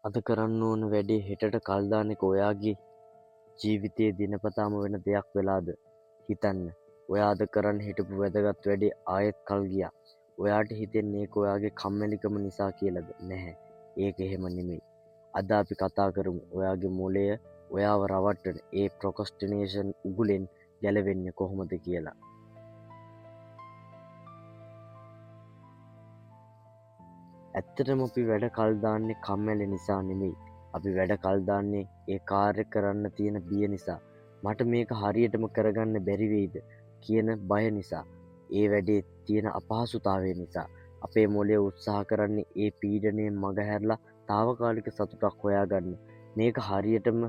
අද කරන්න ඕන වැඩේ හෙටට කල් දාන එක ඔයාගේ ජීවිතයේ දිනපතාම වෙන දෙයක් වෙලාද හිතන්න. ඔයා අද කරන්න හිටපු වැදගත් වැඩේ ආයෙත් කල් ගියා. ඔයාට හිතෙන්නේ ඒක ඔයාගේ කම්මැලිකම නිසා කියලාද? නැහැ. ඒක එහෙම නෙමෙයි. අද අපි කතා කරමු ඔයාගේ මොළය ඔයාව රවට්ටන ඒ ප්‍රොක්‍රස්ටිනේෂන් උගුලෙන් ගැලවෙන්නේ කොහොමද කියලා. ඇත්තටම අපි වැඩ කල් දාන්නේ කම්මැලි නිසා නෙමෙයි. අපි වැඩ කල් දාන්නේ ඒ කාර්ය කරන්න තියෙන බිය නිසා. මට මේක හරියටම කරගන්න බැරි වෙයිද කියන බය නිසා. ඒ වැඩේ තියෙන අපහසුතාවය නිසා. අපේ මොළය උත්සාහ කරන්නේ ඒ පීඩනයෙන් මගහැරලා తాවකාලික සතුටක් හොයාගන්න. මේක හරියටම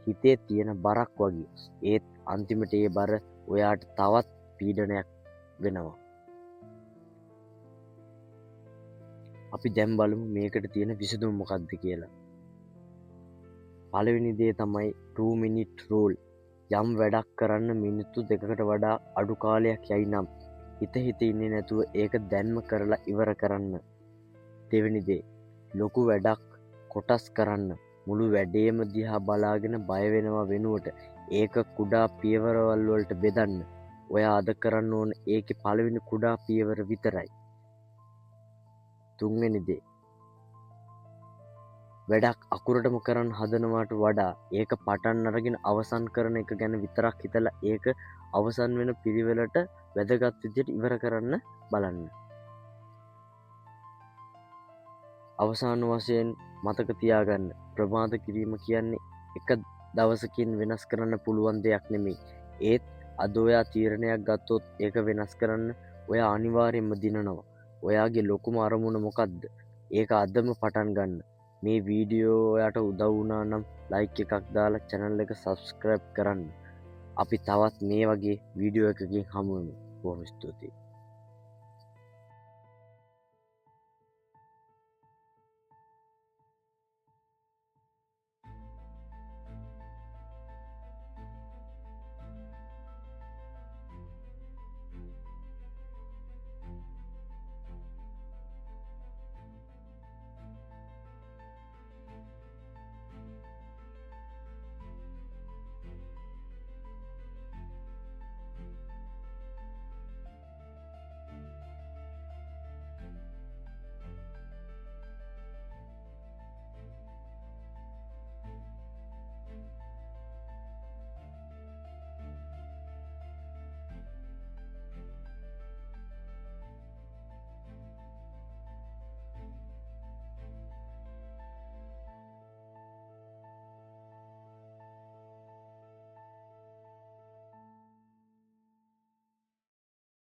හිතේ තියෙන බරක් වගේ. ඒත් අන්තිමට ඒ බර ඔයාට තවත් පීඩනයක් වෙනවා. අපි දැන් බලමු මේකට තියෙන විසඳුම මොකක්ද කියලා. පළවෙනි දේ තමයි 2 minute rule. යම් වැඩක් කරන්න මිනිත්තු 2කට වඩා අඩු කාලයක් යයි නම් හිත ඉන්නේ නැතුව ඒක දැන්ම කරලා ඉවර කරන්න. දෙවෙනි දේ ලොකු වැඩක් කොටස් කරන්න. මුළු වැඩේම දිහා බලාගෙන බය වෙනවා වෙනුවට ඒක කුඩා පියවරවල් වලට බෙදන්න. ඔයා අද කරන්න ඕන ඒකේ පළවෙනි කුඩා පියවර විතරයි. තුන්වෙනි දේ වැඩක් අකුරටම කරන්න හදනවට වඩා ඒක පටන් අරගෙන අවසන් කරන එක ගැන විතරක් හිතලා ඒක අවසන් වෙන පිළිවෙලට වැදගත් විදිහට ඉවර කරන්න බලන්න. අවසාන වශයෙන් මතක තියාගන්න ප්‍රමාද කිරීම කියන්නේ එක දවසකින් වෙනස් කරන්න පුළුවන් දෙයක් නෙමෙයි. ඒත් අද ඔයා තීරණයක් ගත්තොත් ඒක වෙනස් කරන්න ඔයා අනිවාර්යයෙන්ම දිනනවා. ඔයාගේ ලොකුම අරමුණ මොකක්ද? ඒක අදම පටන් ගන්න. මේ වීඩියෝ ඔයාට උදව් වුණා නම් ලයික් එකක් දාලා channel එක subscribe කරන්න. අපි තවත් මේ වගේ වීඩියෝ එකකින් හමු වෙමු. බොහොම ස්තුතියි.